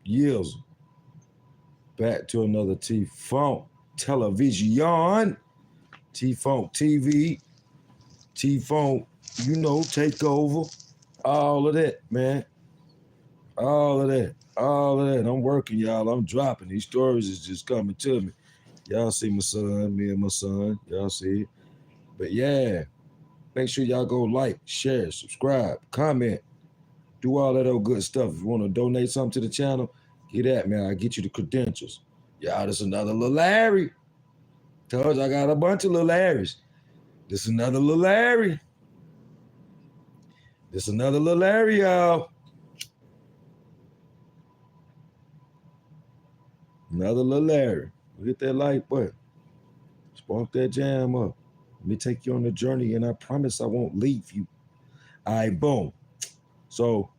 years. Back to another T-Funk television, T-Funk TV, T-Funk, take over. All of that, man. All of that. All of that. I'm working, y'all. I'm dropping. These stories is just coming to me. Y'all see my son, me and my son. Y'all see it. But yeah, make sure y'all go like, share, subscribe, comment, do all that old good stuff. If you want to donate something to the channel, get that, man. I get you the credentials. Y'all, this another little Larry. Told you I got a bunch of little Larrys. This another little Larry. This another little Larry, y'all. Another little Larry. Hit that like button. Spark that jam up. Let me take you on the journey, and I promise I won't leave you. All right, boom. So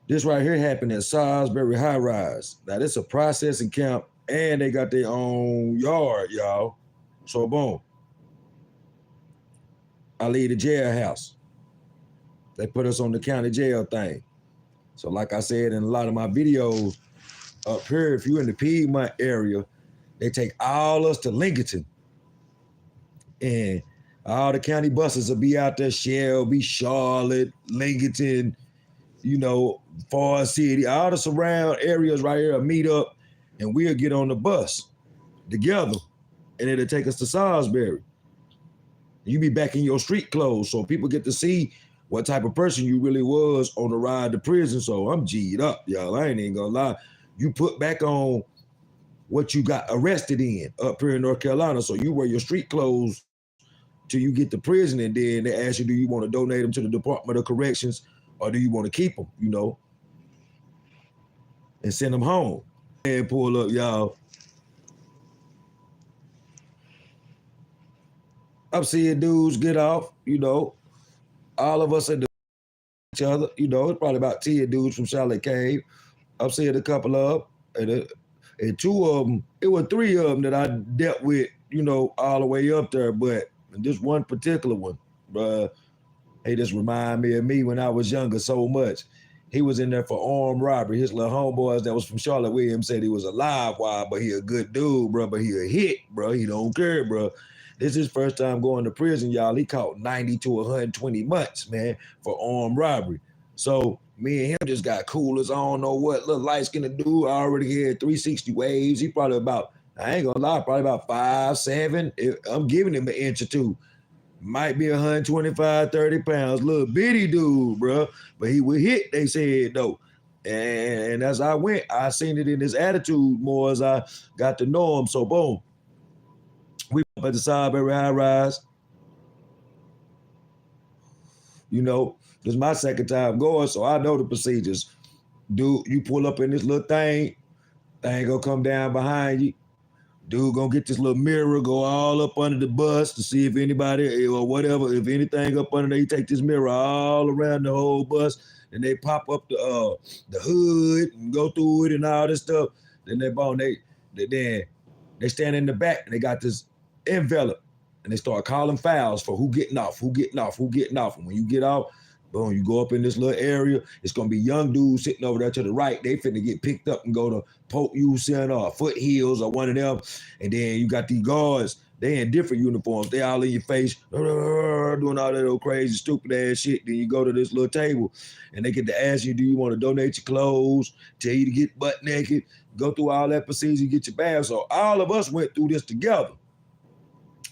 this right here happened at Salisbury High Rise. Now, this is a processing camp, and they got their own yard, y'all. So, boom. I leave the jailhouse. They put us on the county jail thing. So, like I said in a lot of my videos up here, if you're in the Piedmont area, they take all us to Lincoln. And all the county buses will be out there, Shelby, Charlotte, Lincoln, Forest City, all the surround areas right here will meet up, and we'll get on the bus together, and it'll take us to Salisbury. You be back in your street clothes, so people get to see what type of person you really was on the ride to prison. So I'm G'd up, y'all. I ain't even gonna lie. You put back on what you got arrested in up here in North Carolina. So you wear your street clothes till you get to prison, and then they ask you, do you want to donate them to the Department of Corrections, or do you want to keep them, and send them home? And pull up, y'all. I'm seeing dudes get off, all of us at each other, it's probably about 10 dudes from Charlotte Cave. I'm seeing a couple of them, and two of them, it was three of them that I dealt with, all the way up there, but this one particular one, bruh, he just remind me of me when I was younger so much. He was in there for armed robbery. His little homeboys that was from Charlotte with him said he was a live wire, but he a good dude, bro. But he a hit, bro. He don't care, bro. This is his first time going to prison, y'all. He caught 90 to 120 months, man, for armed robbery. So me and him just got cool as I don't know what little light-skinned dude. I already had 360 waves. He probably about, I ain't gonna lie, probably about 5'7". I'm giving him an inch or two. Might be 125, 30 pounds. Little bitty dude, bro. But he would hit, they said, though. And as I went, I seen it in his attitude more as I got to know him. So, boom. We up at the Salisbury High Rise. This is my second time going, so I know the procedures. Dude, you pull up in this little thing gonna come down behind you. Dude gonna get this little mirror, go all up under the bus to see if anybody or whatever, if anything up under there, you take this mirror all around the whole bus, and they pop up the hood and go through it and all this stuff. Then they stand in the back and they got this envelope, and they start calling fouls for who getting off. And when you get off, boom, you go up in this little area. It's gonna be young dudes sitting over there to the right. They finna get picked up and go to Polk U Center or Foothills or one of them. And then you got these guards. They in different uniforms. They all in your face, doing all that old crazy, stupid ass shit. Then you go to this little table, and they get to ask you, do you want to donate your clothes? Tell you to get butt naked. Go through all that procedure, get your bath. So all of us went through this together.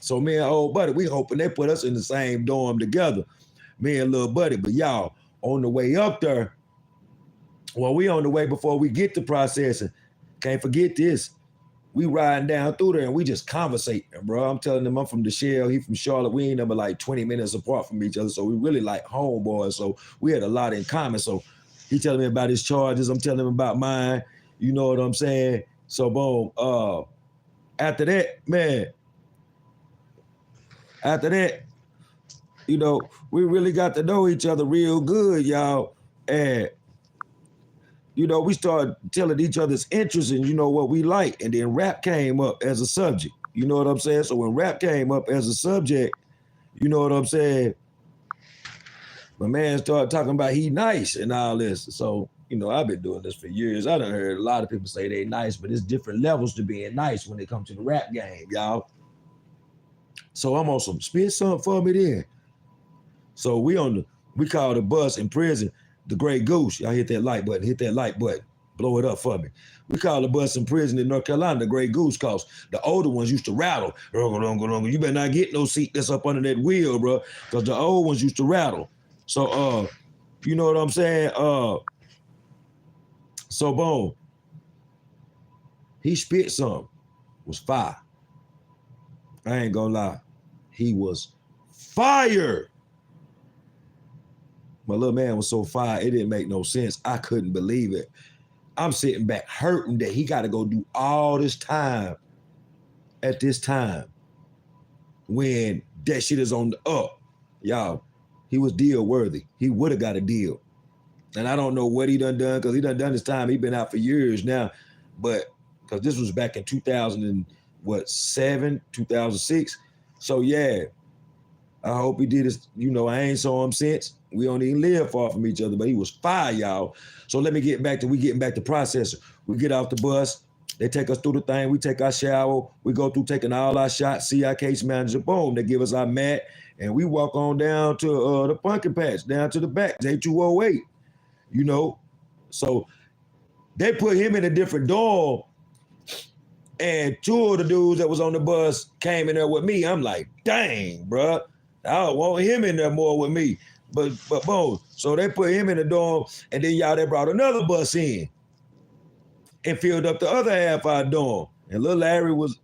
So me and old buddy, we hoping they put us in the same dorm together. Me and little buddy, but y'all, on the way up there, we on the way before we get to processing. Can't forget this. We riding down through there and we just conversating, bro. I'm telling him I'm from the Shell, he from Charlotte. We ain't number like 20 minutes apart from each other. So we really like homeboys. So we had a lot in common. So he telling me about his charges. I'm telling him about mine. You know what I'm saying? So boom. After that, man. After that, we really got to know each other real good, y'all. And, we started telling each other's interests and, what we like. And then rap came up as a subject. You know what I'm saying? So when rap came up as a subject, you know what I'm saying? My man started talking about he nice and all this. So, you know, I've been doing this for years. I done heard a lot of people say they nice, but it's different levels to being nice when it comes to the rap game, y'all. So I'm on some spit something for me then. So we call the bus in prison the Gray Goose. Y'all hit that like button, blow it up for me. We call the bus in prison in North Carolina the Gray Goose, cause the older ones used to rattle. You better not get no seat that's up under that wheel, bro, cause the old ones used to rattle. So you know what I'm saying? So boom, he spit some, was fire. I ain't gonna lie, he was fire. My little man was so fire, it didn't make no sense. I couldn't believe it. I'm sitting back hurting that he got to go do all this time at this time when that shit is on the up. Y'all, he was deal worthy. He would have got a deal. And I don't know what he done because he done his time. He been out for years now. But because this was back in 2007, 2006. So yeah, I hope he did his, you know, I ain't saw him since. We don't even live far from each other, but he was fire, y'all. So let me get back to processor. We get off the bus. They take us through the thing. We take our shower. We go through taking all our shots. See our case manager. Boom. They give us our mat. And we walk on down to the pumpkin patch, down to the back, J208. You know? So they put him in a different dorm. And two of the dudes that was on the bus came in there with me. I'm like, dang, bro. I don't want him in there more with me. But boom. So they put him in the dorm, and then y'all they brought another bus in and filled up the other half of our dorm. And little Larry was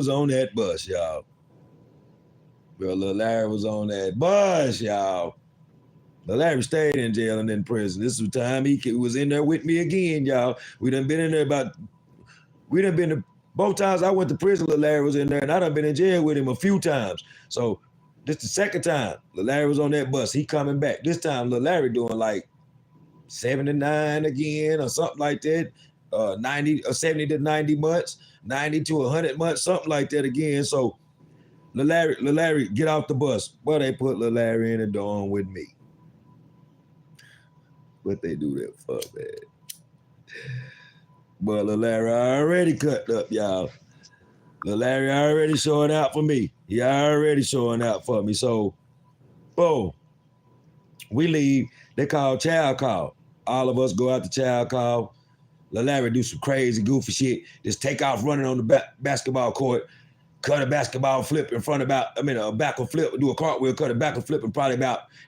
on that bus, y'all. Bro, little Larry was on that bus, y'all. But Larry stayed in jail and in prison. This was the time he was in there with me again, y'all. We done been in there both times I went to prison, little Larry was in there, and I done been in jail with him a few times. So this the second time little Larry was on that bus. He coming back. This time little Larry doing like 79 again or something like that. 90 or 70 to 90 months, 90 to 100 months, something like that again. So little Larry get off the bus. Well, they put little Larry in the dorm with me. What they do that for, man? But little Larry already cut up, y'all. Little Larry already showing out for me. He already showing out for me. So, boom. We leave. They call child call. All of us go out to child call. Little Larry do some crazy, goofy shit. Just take off running on the basketball court, cut a basketball flip in front about, a backward flip, do a cartwheel, cut a backward flip, and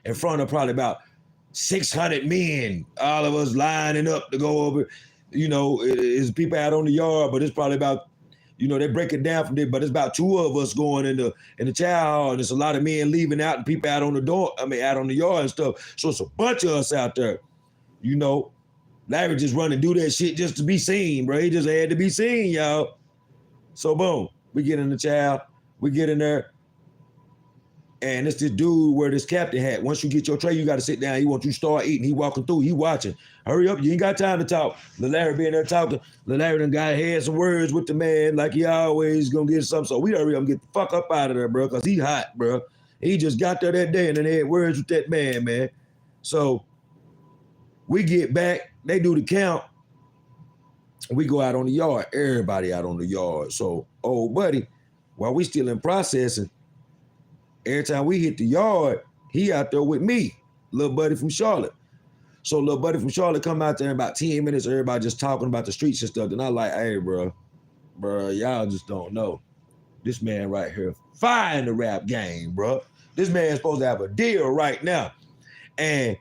in front of 600 men. All of us lining up to go over. You know, it's people out on the yard, but it's probably about, you know, they break it down from there, but it's about two of us going in the child hall, and there's a lot of men leaving out and people out on the door, out on the yard and stuff. So it's a bunch of us out there, you know. Larry just run and do that shit just to be seen, bro. He just had to be seen, y'all. So boom, we get in the child, we get in there, and it's this dude wear this captain hat. Once you get your tray, you got to sit down. He wants you to start eating. He walking through. He watching. Hurry up. You ain't got time to talk. Lil Larry being there talking. Lil Larry done had some words with the man like he always going to get something. So we hurry up and get the fuck up out of there, bro, because he hot, bro. He just got there that day and then they had words with that man. So we get back. They do the count. We go out on the yard. Everybody out on the yard. So, old buddy, while we still in processing, every time we hit the yard, he out there with me, little buddy from Charlotte. So little buddy from Charlotte come out there in about 10 minutes, everybody just talking about the streets and stuff. And I like, hey, bro, y'all just don't know. This man right here, fire in the rap game, bro. This man's supposed to have a deal right now. And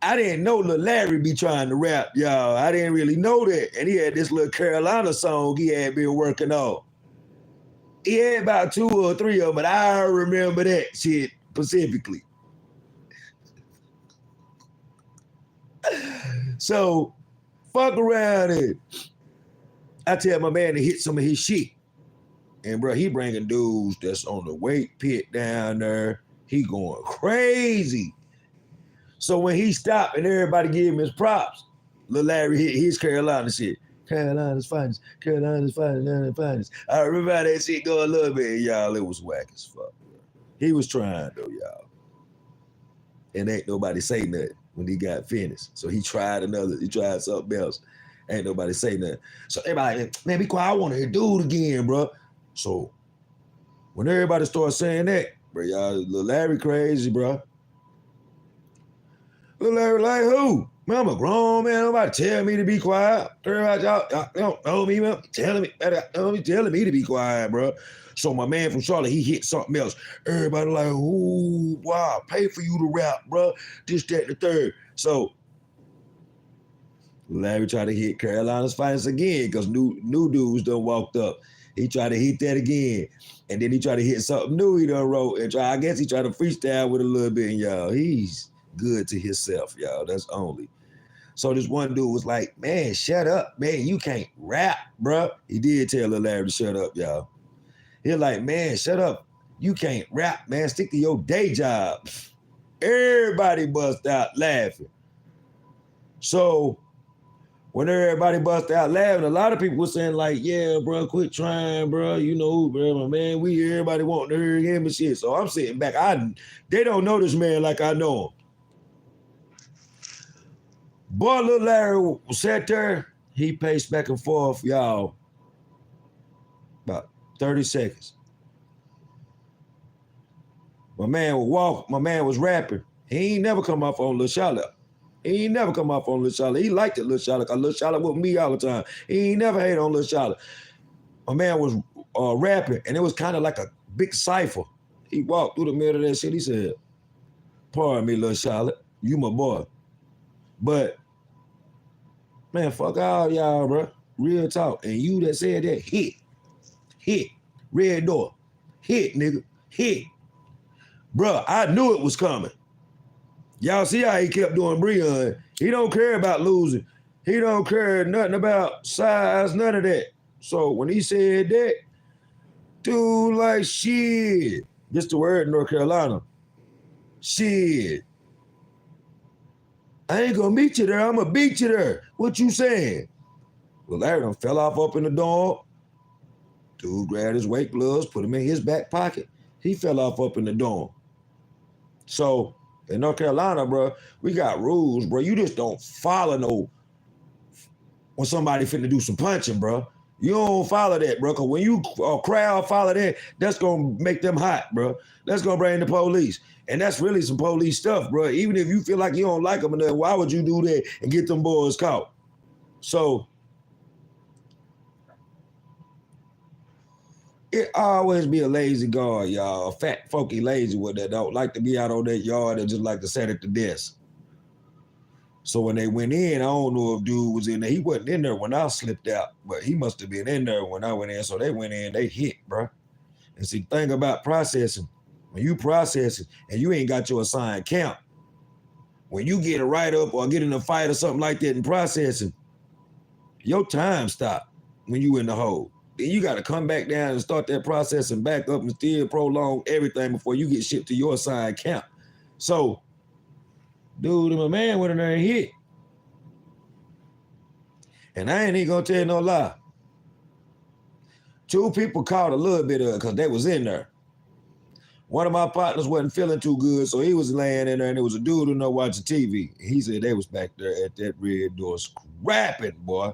I didn't know Lil Larry be trying to rap, y'all. I didn't really know that. And he had this little Carolina song he had been working on. He had about 2 or 3 of them, but I remember that shit specifically. So, fuck around and I tell my man to hit some of his shit. And bro, he bringing dudes that's on the weight pit down there. He going crazy. So when he stopped and everybody gave him his props, Lil Larry hit his Carolina shit. Carolina's finest. I remember how that shit go a little bit, y'all. It was whack as fuck. He was trying though, y'all. And ain't nobody say nothing. when he got finished. So he tried something else. Ain't nobody say nothing. So everybody, man, be quiet. I want to hear dude again, bro. So when everybody started saying that, bro, y'all, Lil Larry crazy, bro. Lil Larry like who? Man, I'm a grown man. Nobody tell me to be quiet. Everybody, y'all don't know me, man. Telling me to be quiet, bro. So my man from Charlotte, he hit something else. Everybody like, ooh, wow, pay for you to rap, bro. This, that, and the third. So Larry tried to hit Carolina's Finest again because new dudes done walked up. He tried to hit that again. And then he tried to hit something new he done wrote. And I guess he tried to freestyle with a little bit. And y'all, he's good to himself, y'all. That's only. So this one dude was like, man, shut up, man. You can't rap, bro. He did tell Lil Larry to shut up, y'all. He like, man, shut up. You can't rap, man. Stick to your day job. Everybody bust out laughing. So when everybody bust out laughing, a lot of people were saying like, yeah, bro, quit trying, bro. You know, bro, man, everybody wanting to hear him and shit. So I'm sitting back. They don't know this man like I know him. Boy, Lil Larry sat there. He paced back and forth, y'all, about 30 seconds. My man would walk. My man was rapping. He ain't never come off on Lil Charlotte. He ain't never come off on Lil Charlotte. He liked it, Lil Charlotte, because Lil Charlotte with me all the time. He ain't never hate on Lil Charlotte. My man was rapping, and it was kind of like a big cipher. He walked through the middle of that shit. He said, pardon me, Lil Charlotte. You my boy. But, man, fuck all y'all, bro. Real talk. And you that said that, hit. Red door. Hit, nigga. Hit. Bruh, I knew it was coming. Y'all see how he kept doing Breon. He don't care about losing. He don't care nothing about size, none of that. So when he said that, dude, like, shit. This the word in North Carolina. Shit. I ain't gonna meet you there. I'm gonna beat you there. What you saying? Well, Larry done fell off up in the dorm. Dude grabbed his weight gloves, put them in his back pocket. He fell off up in the dorm. So in North Carolina, bro, we got rules, bro. You just don't follow no when somebody finna do some punching, bro. You don't follow that, bro, because when you crowd follow that, that's going to make them hot, bro. That's going to bring the police. And that's really some police stuff, bro. Even if you feel like you don't like them enough, why would you do that and get them boys caught? So it always be a lazy guard, y'all. A fat, funky lazy one that don't like to be out on that yard and just like to sit at the desk. So when they went in, I don't know if dude was in there. He wasn't in there when I slipped out, but he must have been in there when I went in. So they went in, they hit, bro. And see, the thing about processing, when you processing and you ain't got your assigned count, when you get a write-up or get in a fight or something like that in processing, your time stop when you in the hole. Then you got to come back down and start that processing back up and still prolong everything before you get shipped to your assigned count. So, dude, my man went in there and hit. And I ain't even gonna tell you no lie. 2 people caught a little bit of it because they was in there. One of my partners wasn't feeling too good, so he was laying in there, and there was a dude who know watching TV. He said they was back there at that red door scrapping, boy.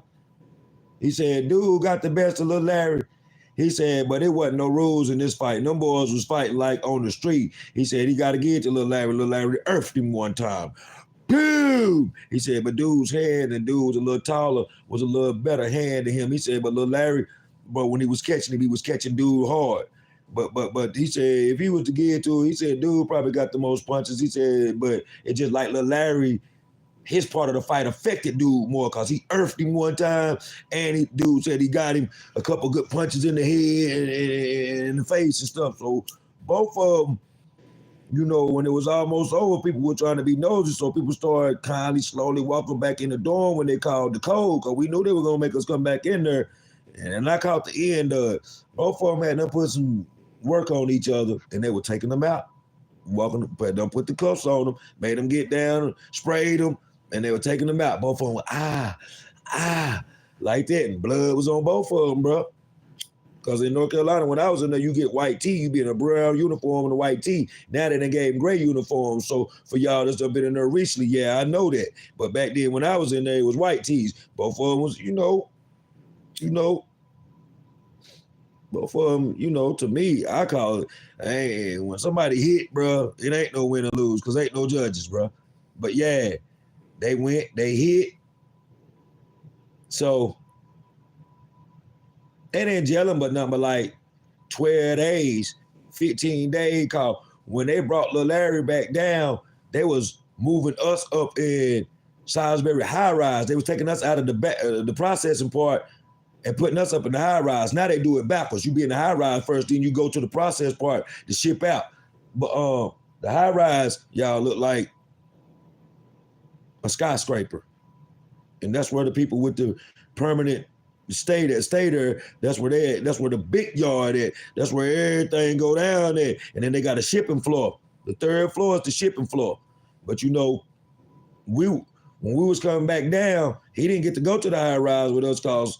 He said, dude got the best of Lil Larry. He said, but it wasn't no rules in this fight. Them boys was fighting like on the street. He said he got to get to Lil Larry. Lil Larry earthed him one time. Boom! He said, but dude's hand, and dude was a little taller, was a little better hand than him. He said, but Lil Larry, but when he was catching him, he was catching dude hard. But he said if he was to get to it, he said dude probably got the most punches. He said, but it just like Lil Larry, his part of the fight affected dude more because he earthed him one time, and dude said he got him a couple good punches in the head and in the face and stuff. So both of them, you know, when it was almost over, people were trying to be nosy, so people started kindly, slowly walking back in the dorm when they called the code, because we knew they were going to make us come back in there. And I caught the end of it. Both of them had them put some work on each other, and they were taking them out. Put the cuffs on them, made them get down, sprayed them, and they were taking them out. Both of them were, like that, and blood was on both of them, bro. Because in North Carolina, when I was in there, you get white tee, you be in a brown uniform and a white tee. Now they done gave them gray uniforms. So for y'all that's been in there recently, yeah, I know that. But back then when I was in there, it was white tees. Both of them was, both of them, to me, I call it, hey, when somebody hit, bro, it ain't no win or lose because ain't no judges, bro. But yeah, they went, they hit. So they didn't jail them but nothing but like 12 days, 15 days. Cause when they brought Lil Larry back down, they was moving us up in Salisbury high rise. They was taking us out of the processing part and putting us up in the high rise. Now they do it backwards. You be in the high rise first, then you go to the process part to ship out. But the high rise, y'all look like a skyscraper. And that's where the people with the permanent stay there. That's where they at. That's where the big yard at. That's where everything go down there. And then they got a shipping floor. The third floor is the shipping floor. But when we was coming back down, he didn't get to go to the high rise with us because,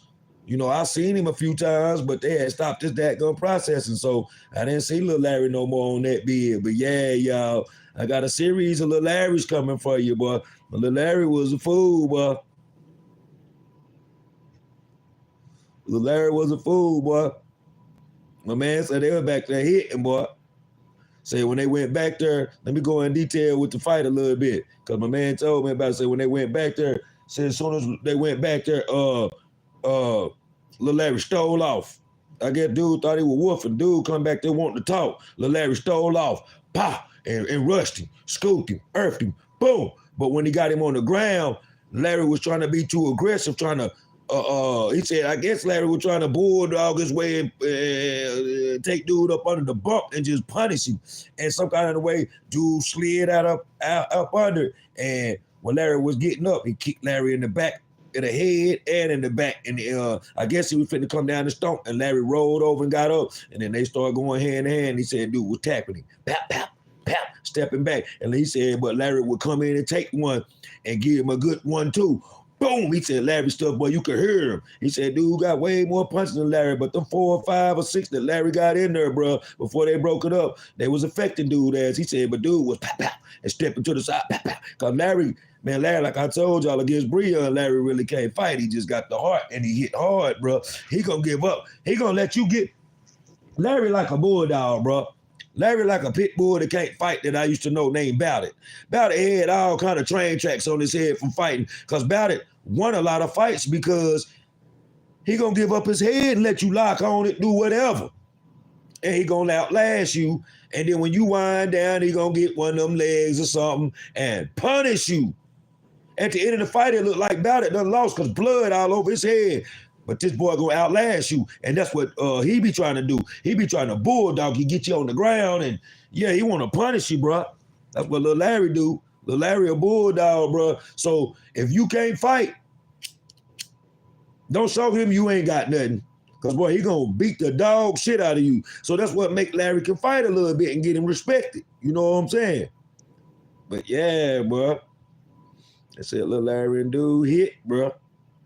I seen him a few times, but they had stopped this dadgum processing. So I didn't see Lil Larry no more on that bid. But yeah, y'all, I got a series of Lil Larrys coming for you, boy. But Lil Larry was a fool, boy. Lil Larry was a fool, boy. My man said they were back there hitting, boy. Say when they went back there, let me go in detail with the fight a little bit. Because my man told me about it. Say when they went back there, said as soon as they went back there, Lil Larry stole off. I guess dude thought he was woofing. Dude come back there wanting to talk. Lil Larry stole off. Pow! And rushed him, scooped him, earthed him, boom. But when he got him on the ground, Larry was trying to be too aggressive, trying to he said, I guess Larry was trying to bulldog his way and take dude up under the bump and just punish him. And some kind of the way, dude slid out under. And when Larry was getting up, he kicked Larry in the back, in the head and in the back. And I guess he was finna come down the stump. And Larry rolled over and got up. And then they started going hand in hand. He said, dude was tapping him. Pap, pap, pap, stepping back. And he said, but Larry would come in and take one and give him a good one too. Boom! He said, Larry stuff, boy, you could hear him. He said, dude got way more punches than Larry, but them 4 or 5 or 6 that Larry got in there, bro, before they broke it up, they was affecting dude as he said, but dude was pop, pop, and stepping to the side, pop, pop. Because Larry, like I told y'all, against Bria, Larry really can't fight. He just got the heart, and he hit hard, bro. He gonna give up. He gonna let you get Larry like a bulldog, bro. Larry like a pit bull that can't fight that I used to know named Bowdit. Bowdit had all kind of train tracks on his head from fighting because Bowdit won a lot of fights because he gonna give up his head and let you lock on it, do whatever. And he gonna outlast you. And then when you wind down, he gonna get one of them legs or something and punish you. At the end of the fight, it looked like Bowdit done lost because blood all over his head. But this boy gonna outlast you. And that's what he be trying to do. He be trying to bulldog you, get you on the ground. And yeah, he want to punish you, bro. That's what Lil Larry do. Lil Larry a bulldog, bro. So if you can't fight, don't show him you ain't got nothing. Because, boy, he gonna beat the dog shit out of you. So that's what make Larry can fight a little bit and get him respected. You know what I'm saying? But yeah, bro. I said Lil Larry and dude hit, bro.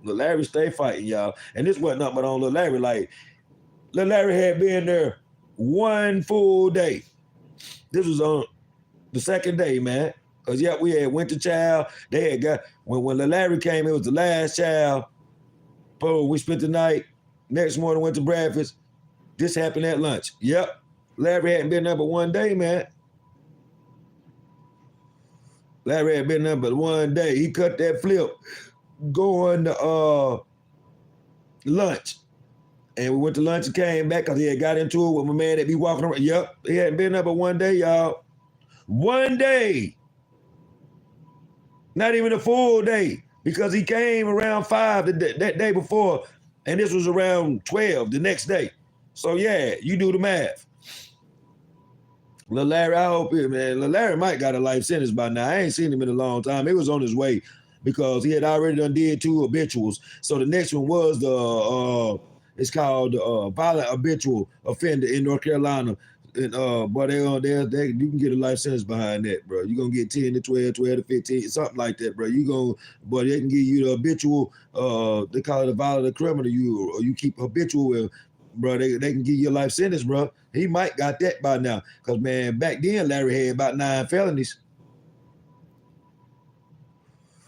Lil Larry stay fighting, y'all. And this wasn't nothing but on Lil Larry. Like, Lil Larry had been there one full day. This was on the second day, man. Because, yeah, we had went to child. They had got, when Lil Larry came, it was the last child. Boom, we spent the night. Next morning, went to breakfast. This happened at lunch. Yep. Larry hadn't been there but one day, man. Larry had been there but one day. He cut that flip going to lunch. And we went to lunch and came back because he had got into it with my man that be walking around. Yep, he hadn't been there but one day, y'all. One day. Not even a full day because he came around 5 that day before, and this was around 12 the next day. So, yeah, you do the math. Lil Larry, I hope it, man. Lil Larry might got a life sentence by now. I ain't seen him in a long time. He was on his way because he had already done did 2 habituals. So the next one was it's called violent habitual offender in North Carolina. And but they you can get a life sentence behind that, bro. You're gonna get 10 to 12, 12 to 15, something like that, bro. But they can give you the habitual, they call it a violent criminal. You keep habitual with bro, they can give you a life sentence, bro. He might got that by now. Because, man, back then, Larry had about 9 felonies.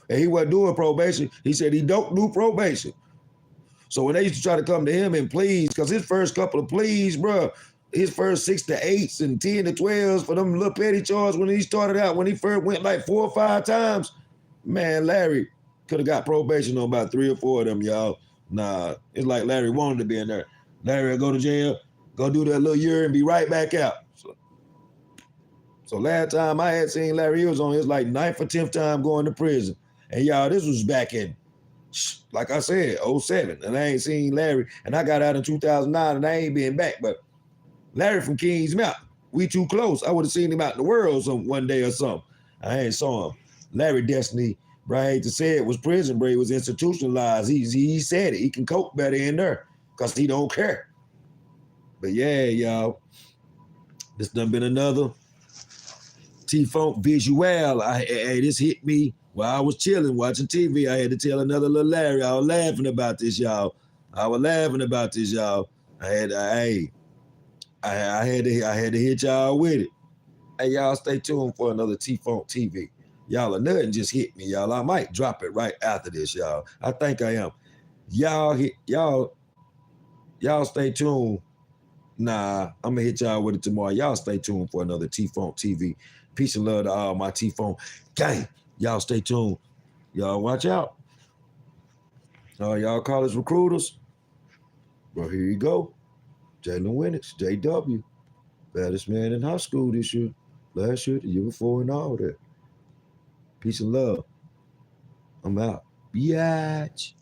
And he wasn't doing probation. He said he don't do probation. So when they used to try to come to him and please, because his first couple of pleas, bro, his first 6 to 8s and 10 to 12s for them little petty charges when he started out, when he first went like 4 or 5 times, man, Larry could have got probation on about 3 or 4 of them, y'all. Nah, it's like Larry wanted to be in there. Larry will go to jail, go do that little year and be right back out. So last time I had seen Larry, he was on his like 9th or 10th time going to prison. And y'all, this was back in, like I said, 07. And I ain't seen Larry. And I got out in 2009 and I ain't been back. But Larry from Kings Mountain, we too close. I would have seen him out in the world one day or something. I ain't saw him. Larry destiny, bro, I hate to say it, was prison, bro. He was institutionalized. He said it. He can cope better in there because he don't care. But yeah, y'all, this done been another T-Funk visual. This hit me while I was chilling, watching TV. I had to tell another little Larry. I was laughing about this, y'all. I had to hit y'all with it. Hey, y'all, stay tuned for another T-Funk TV. Y'all, nothing just hit me, y'all. I might drop it right after this, y'all. I think I am. Y'all stay tuned. Nah, I'm gonna hit y'all with it tomorrow. Y'all stay tuned for another T-Funk TV. Peace and love to all my T-Funk gang. Y'all stay tuned. Y'all watch out. Y'all college recruiters. Well, here you go. Jalen Winnix, JW. Baddest man in high school this year. Last year, the year before, and all that. Peace and love. I'm out. Biatch.